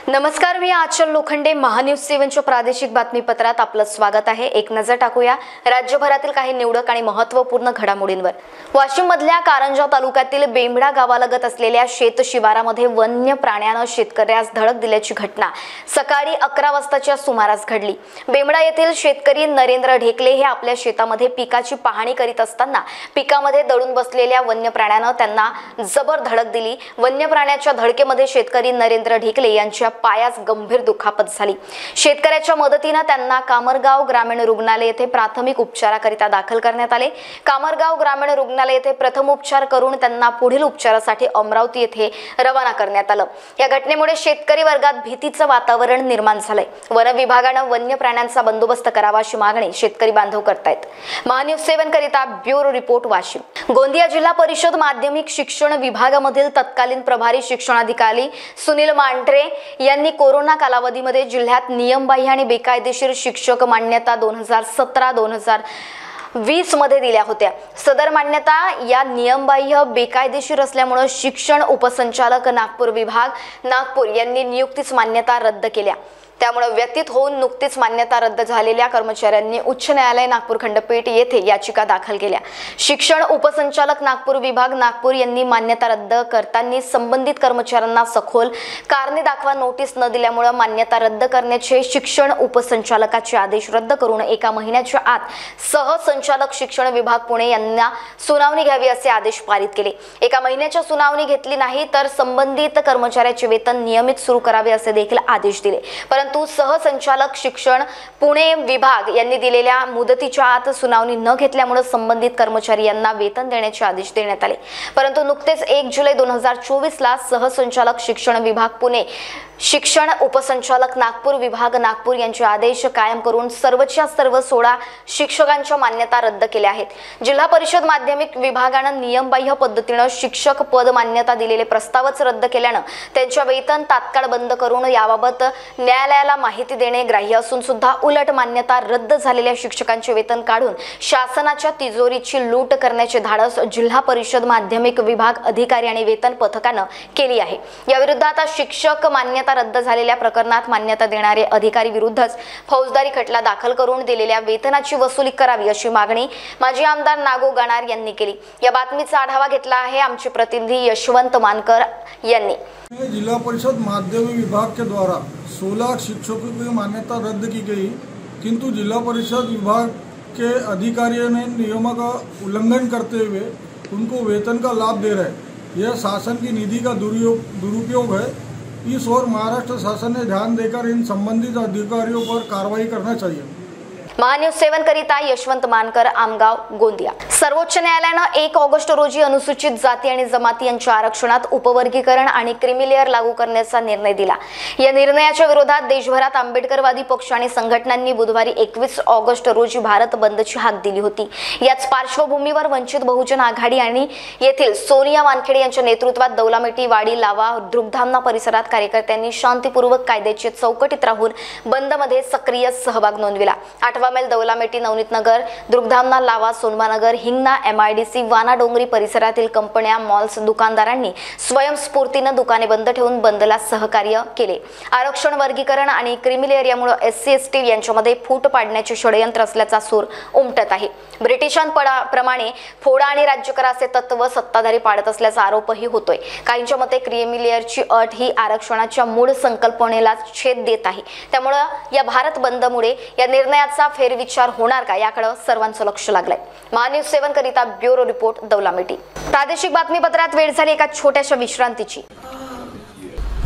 नमस्कार, मी आचल लोखंडे. महान्यूज 7च्या प्रादेशिक बातमीपत्रात आपलं स्वागत आहे. एक नजर टाकूया राज्यभरातील काही निवडक आणि महत्त्वपूर्ण घडामोडींवर. वाशिम मधल्या कारंजा तालुक्यातील बेंबडा गावालगत असलेल्या शेत शिवारामध्ये वन्य प्राण्यानं शेतकऱ्यास धडक दिल्याची घटना सकाळी 11 वाजताच्या सुमारास घडली. बेंबडा येथील शेतकरी नरेंद्र ढेकले हे आपल्या शेतामध्ये पिकाची पाहणी करीत असताना पिकामध्ये दडून बसलेल्या वन्य प्राण्यानं त्यांना जबर धडक दिली. वन्य प्राण्याच्या धडकेमध्ये शेतकरी नरेंद्र ढेकले यांच्या पायास गंभीर दुखापत झाली. शेतकऱ्याच्या मदतीने त्यांना कामरगाव ग्रामीण रुग्णालय येथे प्राथमिक उपचाराकरिता दाखल करण्यात आले. कामरगाव ग्रामीण रुग्णालय येथे प्रथम उपचार करून त्यांना पुढील उपचारासाठी अमरावती येथे रवाना करण्यात आलं. या घटनेमुळे शेतकरी वर्गात भीतीचं वातावरण निर्माण झालंय. वन विभागाने वन्य प्राण्यांचा बंदोबस्त करावा अशी मागणी शेतकरी बांधव करतायत. महान्यूज 7 करिता ब्युरो रिपोर्ट वाशिम. गोंदिया जिल्हा परिषद माध्यमिक शिक्षण विभागामधील तत्कालीन प्रभारी शिक्षणाधिकारी सुनील मांढरे यांनी कोरोना कालावधीमध्ये जिल्ह्यात नियमबाह्य आणि बेकायदेशीर शिक्षक मान्यता 2017-2020 मध्ये दिल्या होत्या. सदर मान्यता या नियमबाह्य बेकायदेशीर असल्यामुळे शिक्षण उपसंचालक नागपूर विभाग नागपूर यांनी नियुक्तीस मान्यता रद्द केल्या. त्यामुळे व्यतीत होऊन नुकतीच मान्यता रद्द झालेल्या कर्मचाऱ्यांनी उच्च न्यायालय नागपूर खंडपीठ येथे याचिका दाखल केल्या. शिक्षण उपसंचालक नागपूर विभाग नागपूर यांनी मान्यता रद्द करताना संबंधित कर्मचाऱ्यांना सखोल कारणे दाखवा नोटीस न दिल्यामुळे मान्यता रद्द करण्याचे शिक्षण उपसंचालकाचे आदेश रद्द करून 1 महिन्याच्या आत सहसंचालक शिक्षण विभाग पुणे यांना सुनावणी घ्यावी असे आदेश पारित केले. 1 महिन्याच्या सुनावणी घेतली नाही तर संबंधित कर्मचाऱ्याचे वेतन नियमित सुरू करावे असे देखील आदेश दिले. परंतु सहसंचालक शिक्षण पुणे विभाग यांनी दिलेल्या मुदतीच्या आत सुनावणी न घेतल्यामुळे संबंधित कर्मचारी यांना वेतन देण्याचे आदेश देण्यात आले. परंतु नुकतेच 1 जुलै 2024 ला सहसंचालक शिक्षण विभाग पुणे शिक्षण उपसंचालक नागपूर विभाग नागपूर यांचे आदेश कायम करून सर्वच्या सर्व 16 शिक्षकांच्या मान्यता रद्द केल्या आहेत. जिल्हा परिषद माध्यमिक विभागानं नियमबाह्य पद्धतीने शिक्षक पद मान्यता दिलेले प्रस्तावच रद्द केल्यानं त्यांचे वेतन तात्काळ बंद करून याबाबत न्यायालयाला माहिती देणे ग्राह्य असून सुद्धा उलट मान्यता रद्द झालेल्या शिक्षकांचे वेतन काढून शासनाच्या तिजोरीची लूट करण्याचे धाडस जिल्हा परिषद माध्यमिक विभाग अधिकारी आणि वेतन पथकानं केली आहे. या विरोधात शिक्षक मान्यता रद्द झालेल्या प्रकरणात मान्यता देणारे अधिकारी विरुद्धच फौजदारी खटला दाखल करून दिलेल्या वेतनाची वसुली करावी अशी मागणी माजी आमदार नागो गणार यांनी केली. या बातमीचा आढावा घेतला आहे आमचे प्रतिनिधी यशवंत मानकर यांनी. जिला परिषद माध्यमिक विभाग के द्वारा 16 शिक्षकों की मान्यता रद्द की गई, किंतु जिला परिषद विभाग के अधिकारियों ने नियमों का उल्लंघन करते हुए उनको वेतन का लाभ दे रहे. यह शासन की निधि का दुरुपयोग है. इस ओर महाराष्ट्र शासन ने ध्यान देकर इन संबंधित अधिकारियों पर कार्रवाई करना चाहिए. महान्यूज 7 करिता यशवंत मानकर, आमगाव, गोंदिया. सर्वोच्च न्यायालयानं 1 ऑगस्ट रोजी अनुसूचित जाती आणि जमाती यांच्या आरक्षणात उपवर्गीकरण आणि क्रीमी लागू करण्याचा निर्णय दिला. या निर्णयाच्या विरोधात देशभरात आंबेडकरवादी पक्ष आणि संघटनांनी बुधवारी 21 ऑगस्ट रोजी भारत बंदची हाक दिली होती. याच पार्श्वभूमीवर वंचित बहुजन आघाडी आणि येथील सोनिया वानखेडे यांच्या नेतृत्वात दौलामेटी, वाडी, लावा, दृग्धामना परिसरात कार्यकर्त्यांनी शांतीपूर्वक कायद्याच्या चौकटीत राहून बंदमध्ये सक्रिय सहभाग नोंदविला. 8 मैल दौलामेटी, नवनीत नगर, दृग्धामना, लावा, सोनमानगर, हिंगणा, MIDC, वाना डोंगरी परिसरातील कंपन्या, मॉल्स, दुकानदारांनी स्वयंस्फूर्तीने दुकाने बंद ठेवून बंदला सहकार्य केले. आरक्षण, वर्गीकरण आणि क्रीमी लेअर यामुळे SC/ST यांच्यामध्ये फूट पाडण्याचे षडयंत्र असल्याचा सूर उमटत आहे. ब्रिटिशांप्रमाणे फोडा आणि राज्य करा असे तत्व सत्ताधारी पाडत असल्याचा आरोपही होतोय. काहींच्या मते क्रीमी लेअरची अट ही आरक्षणाच्या मूळ संकल्पनेला छेद देत आहे. त्यामुळे या भारत बंदमुळे या निर्णयाचा फेरविचार होणार का याकडे सर्वांचं लक्ष लागलंय. महान्यूज 7 करिता ब्युरो रिपोर्ट, दौलामेटी. प्रादेशिक बातमीपत्रात वेळ झाली एका छोट्याशा विश्रांतीची.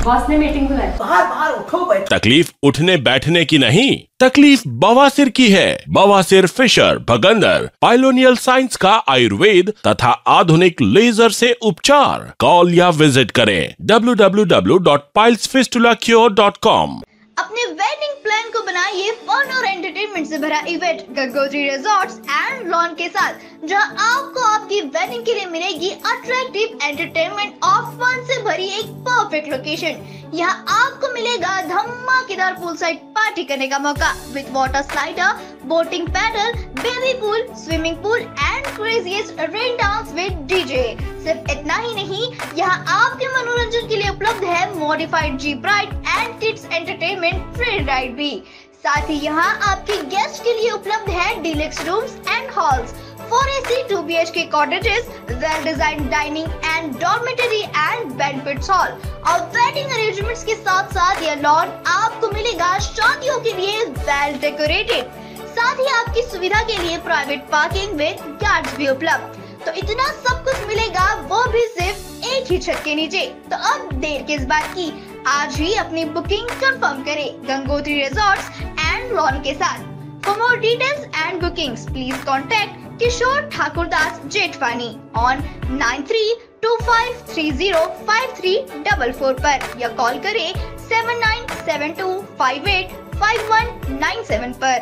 बॉस ने मीटिंग बुलाई. बाहर उठो बैठ. तकलीफ उठने बैठने की नहीं, तकलीफ बवासीर की है. बवासीर, फिशर, भगंदर, पाइलोनियल साइंस का आयुर्वेद तथा आधुनिक लेजर से उपचार. कॉल या विजिट करें www.pilesfistulacure.com. अपने वेडिंग प्लान को बनाइए फन और एंटरटेनमेंट से भरा event Gangotri resorts and lawn के साथ, जहां आपको आपकी वेडिंग के लिए मिलेगी अट्रैक्टिव एंटरटेनमेंट और फन से भरी एक परफेक्ट लोकेशन। यहाँ आपको मिलेगा धमाकेदार पूल साइड पार्टी करने का मौका with water slider, boating paddle, baby pool, swimming pool and craziest rain dance with DJ. सिर्फ इतना ही नहीं, यहाँ आपके मनोरंजन के लिए उपलब्ध है modified jeep ride end kids entertainment free ride भी। साथ ही यहाँ आपके गेस्ट के लिए उपलब्ध है deluxe rooms end halls, 4 AC 2 BHK cottages, well-designed dining and dormitory and banquet hall और वेडिंग अरेंजमेंट्स के साथ साथ यह लॉन आपको मिलेगा शादियों के लिए वेल डेकोरेटेड। साथ ही आपकी सुविधा के लिए प्राइवेट पार्किंग विद गार्ड्स भी उपलब्ध। तो इतना सब कुछ मिलेगा, वो भी सिर्फ एक ही छत के नीचे। तो अब देर किस बात की, आज ही अपनी बुकिंग कंफर्म करें गंगोत्री रिजॉर्ट्स एंड लॉन के साथ। For more details and bookings, please contact Kishore Thakurdas Jetwani on 9325305344 पर या कॉल करें 7972585197 पर।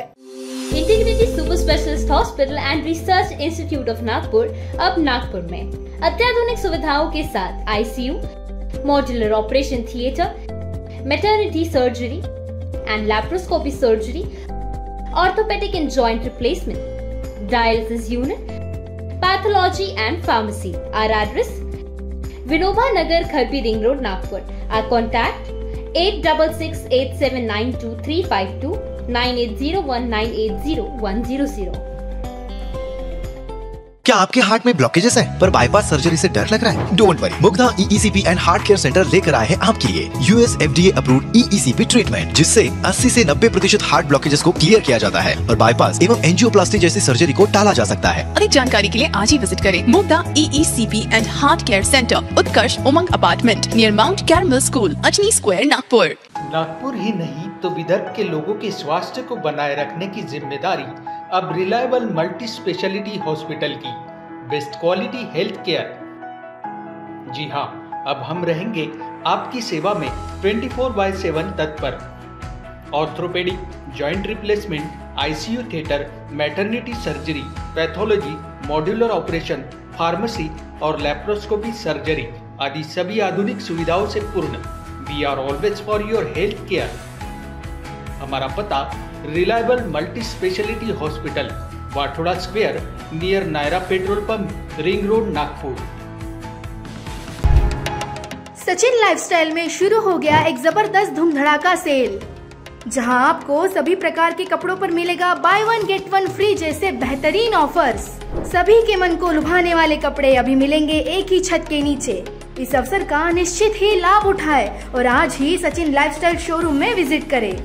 Integrity super specialist hospital and research institute of Nagpur अब नागपुर में अत्याधुनिक सुविधाओं के साथ ICU, modular operation theatre, maternity surgery and laparoscopy surgery, orthopedic and joint replacement, dialysis unit, pathology and pharmacy. Our address: Vinoba Nagar, Kharbi Ring Road, Nagpur. Our contact: 8668792352 9801980100. क्या आपके heart में blockages है पर बाईपास सर्जरी से डर लग रहा है? Don't worry, Mugdha EECP and heart care centre लेकर आए हैं आपके लिए US FDA approved EECP treatment, जिससे 80 से 90% हार्ट ब्लॉकेजेस को क्लियर किया जाता है और बाईपास एवं एंजियोप्लास्टी जैसी सर्जरी को टाला जा सकता है। अधिक जानकारी के लिए आज ही विजिट करें Mugdha EECP and heart care centre, Utkarsh Umang apartment near Mount Carmel school, Ajni square, Nagpur. Nagpur ही नहीं तो विदर्भ के लोगों के स्वास्थ्य को बनाए रखने की जिम्मेदारी अब रिलायबल मल्टी स्पेशलिटी हॉस्पिटल की, बेस्ट क्वालिटी हेल्थ केयर। जी हाँ, अब हम रहेंगे आपकी सेवा में 24/7 तत्पर। Orthopaedic, joint replacement, ICU theatre, maternity surgery, pathology, modular operation, pharmacy और लैप्रोस्कोपी सर्जरी आदि सभी आधुनिक सुविधाओं से पूर्ण। We are always for your health care. हमारा पता: reliable multi speciality hospital, Wathoda square near Nayara petrol pump, ring road, Nagpur. Sachin lifestyle में शुरू हो गया एक जबरदस्त धूम धड़ाका सेल, जहां आपको सभी प्रकार के कपड़ों पर मिलेगा बाय 1 गेट 1 फ्री जैसे बेहतरीन ऑफर्स। सभी के मन को लुभाने वाले कपड़े अभी मिलेंगे एक ही छत के नीचे। इस अवसर का निश्चित ही लाभ उठाए और आज ही सचिन लाइफस्टाइल शोरूम में विजिट करें।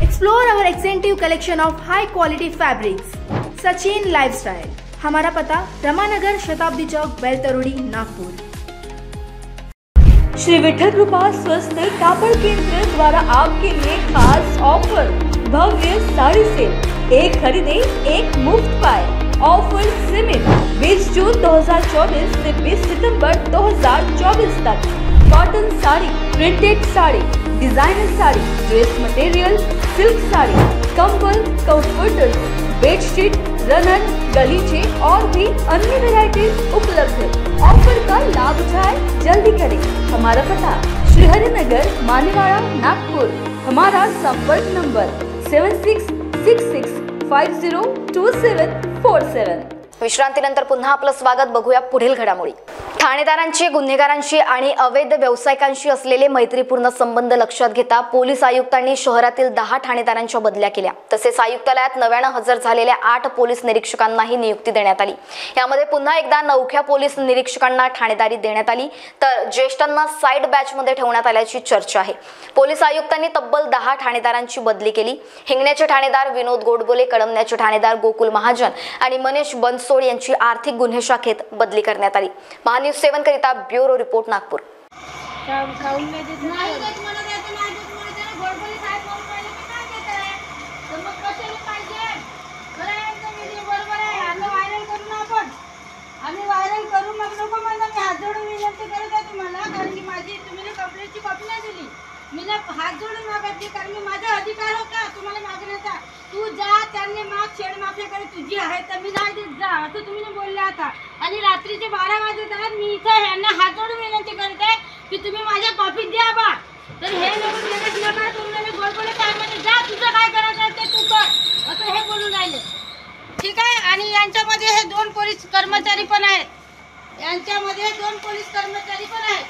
Explore our extensive collection of high quality fabrics. Sachin lifestyle, हमारा पता रमानगर, शताब्दी चौक, बेलतरोड़ी, नागपुर। श्री विठल कृपा स्वस्थ कापड़ केंद्र द्वारा आपके लिए खास ऑफर, भव्य साड़ी सेल, एक खरीदे एक मुफ्त पाए। ऑफर सीमित 20 जून 2024 से 20 सितंबर 2024 तक। Cotton sari, printed sari, designer sari, dress material, silk sari, कंबल, कंफर्टर्स, बेडशीट, रनन, गलीचे और भी अन्य वैरायटीज उपलब्ध है। ऑफर का लाभ उठाए, जल्दी करें। हमारा पता: श्री हरिनगर, मानेवाड़ा, नागपुर। हमारा संपर्क नंबर 7666502747। विश्रांतीनंतर पुन्हा आपलं स्वागत। बघूया पुढील घडामोडी। ठाणेदारांची, गुन्हेगारांशी आणि अवैध व्यावसायिकांशी असलेले मैत्रीपूर्ण संबंध लक्षात घेता पोलीस आयुक्तांनी शहरातील 10 ठाणेदारांच्या बदल्या केल्या। तसेच आयुक्तालयात नव्यानं हजर झालेल्या 8 पोलीस निरीक्षकांनाही नियुक्ती देण्यात आली। यामध्ये पुन्हा एकदा नवख्या पोलीस निरीक्षकांना ठाणेदारी देण्यात आली, तर ज्येष्ठांना साइड बॅच मध्ये ठेवण्यात आल्याची चर्चा आहे। पोलीस आयुक्तांनी तब्बल 10 ठाणेदारांची बदली केली। हिंगण्याचे ठाणेदार विनोद गोडबोले, कळमण्याचे ठाणेदार गोकुल महाजन आणि मनीष बनसोड यांची आर्थिक गुन्हे शाखेत बदली करण्यात आली। महान्यूज 7 करिता ब्युरो रिपोर्ट, नागपूर। आम्ही व्हायरल करू मग नको, मला मी हात जोडून विनंती करत आहे तुम्हाला, कारण की माझी तुम्ही कंप्लेंटची कॉपी नाही दिली, मी हात जोडून मागितली कारण मी माझा अधिकार होता तुम्हाला मागण्याचा. तू जा त्यांनी माग शेड माफियाकडे तुझी आहे तर मी नाही देत जा असं तुम्ही बोलले आता. आणि रात्रीचे 12 वाजत आहेत. मी इथं ह्यांना हात जोडून विनंती करते की तुम्ही माझ्या कॉफी द्या बा. तर हे लोक देण्यात नका. तुम्ही गोडबोले टायमाने जा तुझं काय करायचं ते तू कर असं हे बोलून राहिले. ठीक आहे. आणि यांच्यामध्ये हे 2 पोलीस कर्मचारी पण आहेत. यांच्यामध्ये 2 पोलीस कर्मचारी पण आहेत.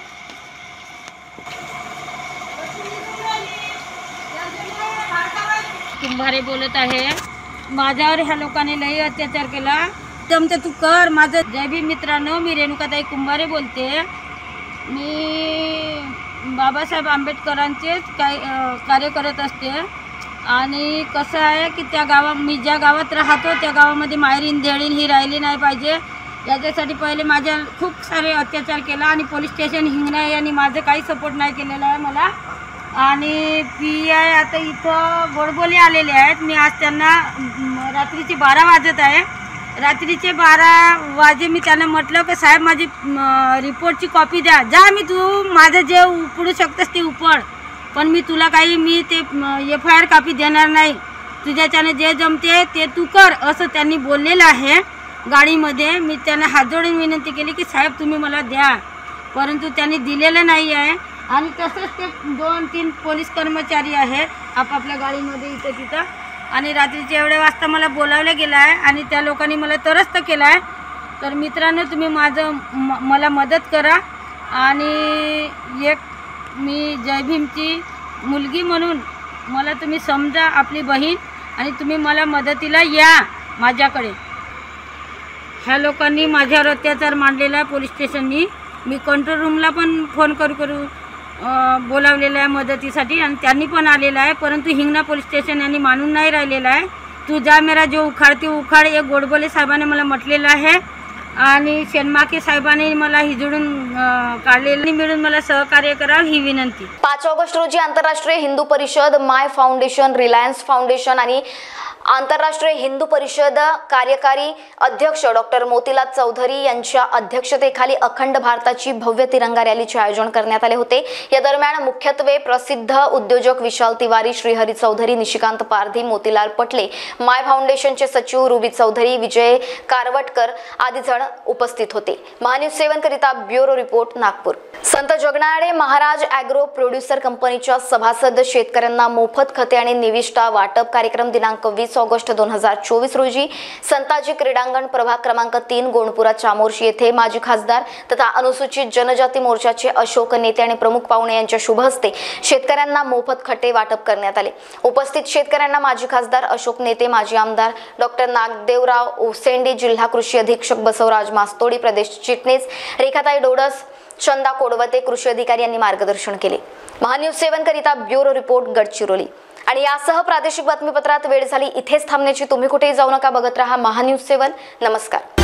कुंभारे बोलत आहे माझ्यावर ह्या लोकांनी लई अत्याचार केला. जमते तू कर. माझं जय भीम मित्रांनो, मी रेणुकाताई कुंभारे बोलते. मी बाबासाहेब आंबेडकरांचेच कार्य करत असते. आणि कसं आहे की मी ज्या गावात राहतो त्या गावामध्ये मायरीन देळीन ही राहिली नाही पाहिजे. याच्यासाठी पहिले माझ्या खूप सारे अत्याचार केला आणि पोलीस स्टेशन हिंगणा यांनी माझं काही सपोर्ट नाही केलेला आहे मला. आणि PI आता इथं गोडबोले आलेले आहेत. मी आज त्यांना रात्रीचे 12 वाजत आहे. रात्रीचे 12 वाजे मी त्यांना म्हटलं की साहेब माझी रिपोर्टची कॉपी द्या. जा मी तू माझं जे उपडू शकतंस ते उपड पण मी तुला काही ते FIR कॉपी देणार नाही. तुझ्याच्याने जे जमते ते तू कर असं त्यांनी बोललेलं आहे गाडीमध्ये. मी त्यांना हात जोडून विनंती केली की साहेब तुम्ही मला द्या परंतु त्यांनी दिलेलं नाही आहे. आणि तसंच ते 2-3 पोलीस कर्मचारी आहेत आपापल्या गाडीमध्ये इथं तिथं. आणि रात्रीचे एवढ्या वाजता मला बोलावलं गेलं आहे आणि त्या लोकांनी मला त्रस्त केलं आहे. तर मित्रांनो तुम्ही मला मदत करा. आणि मी जय भीमची मुलगी म्हणून मला तुम्ही समजा आपली बहीण आणि तुम्ही मला मदतीला या माझ्याकडे. ह्या लोकांनी माझ्यावर अत्याचार मांडलेला आहे पोलीस स्टेशननी. मी कंट्रोल रूमला पण फोन करू बोलावलेलं आहे मदतीसाठी आणि त्यांनी पण आलेलं आहे परंतु हिंगणा पोलीस स्टेशन यांनी मानून नाही राहिलेलं आहे. तू जा मेरा जो उखाडते उखाड एक गोडबोले साहेबांनी मला म्हटलेलं आहे. आणि शेनमाके साहेबांनी मला हिजडून काढलेली मिळून मला सहकार्य करावं ही विनंती. 5 ऑगस्ट रोजी आंतरराष्ट्रीय हिंदू परिषद, माय फाउंडेशन, रिलायन्स फाउंडेशन आणि आंतरराष्ट्रीय हिंदू परिषद कार्यकारी अध्यक्ष डॉक्टर मोतीलाल चौधरी यांच्या अध्यक्षतेखाली अखंड भारताची भव्य तिरंगा रॅलीचे आयोजन करण्यात आले होते. या दरम्यान मुख्यत्वे प्रसिद्ध उद्योजक विशाल तिवारी, श्रीहरी चौधरी, निशिकांत पारधी, मोतीलाल पटले, माय फाउंडेशनचे सचिव रुबी चौधरी, विजय कारवटकर आदी जण उपस्थित होते. महान्यूज 7 करिता ब्युरो रिपोर्ट नागपूर. संत जगनाडे महाराज ॲग्रो प्रोड्युसर कंपनीच्या सभासद शेतकऱ्यांना मोफत खते आणि निविष्ठा वाटप कार्यक्रम दिनांक 20 ऑगस्ट 2024 रोजी संताजी क्रीडांगण प्रभाग क्रमांक 3 गोंडपुरा चामोर्शी येथे माजी खासदार तथा अनुसूचित जनजाती मोर्चाचे अशोक नेते आणि प्रमुख पाहुणे यांच्या शुभ हस्ते शेतकऱ्यांना मोफत खते वाटप करण्यात आले. उपस्थित शेतकऱ्यांना माजी खासदार अशोक नेते, माजी आमदार डॉक्टर नागदेवराव ओसेंडे, जिल्हा कृषी अधीक्षक बसवराज मास्तोडी, प्रदेश चिटणीस रेखाताई डोडस, चंदा कोडवते, कृषी अधिकारी यांनी मार्गदर्शन केले. महान्यूज 7 करिता ब्युरो रिपोर्ट गडचिरोली. आणि यासह प्रादेशिक बातमीपत्रात वेळ झाली इथेच थांबण्याची. तुम्ही कुठेही जाऊ नका, बघत रहा महान्यूज 7. नमस्कार.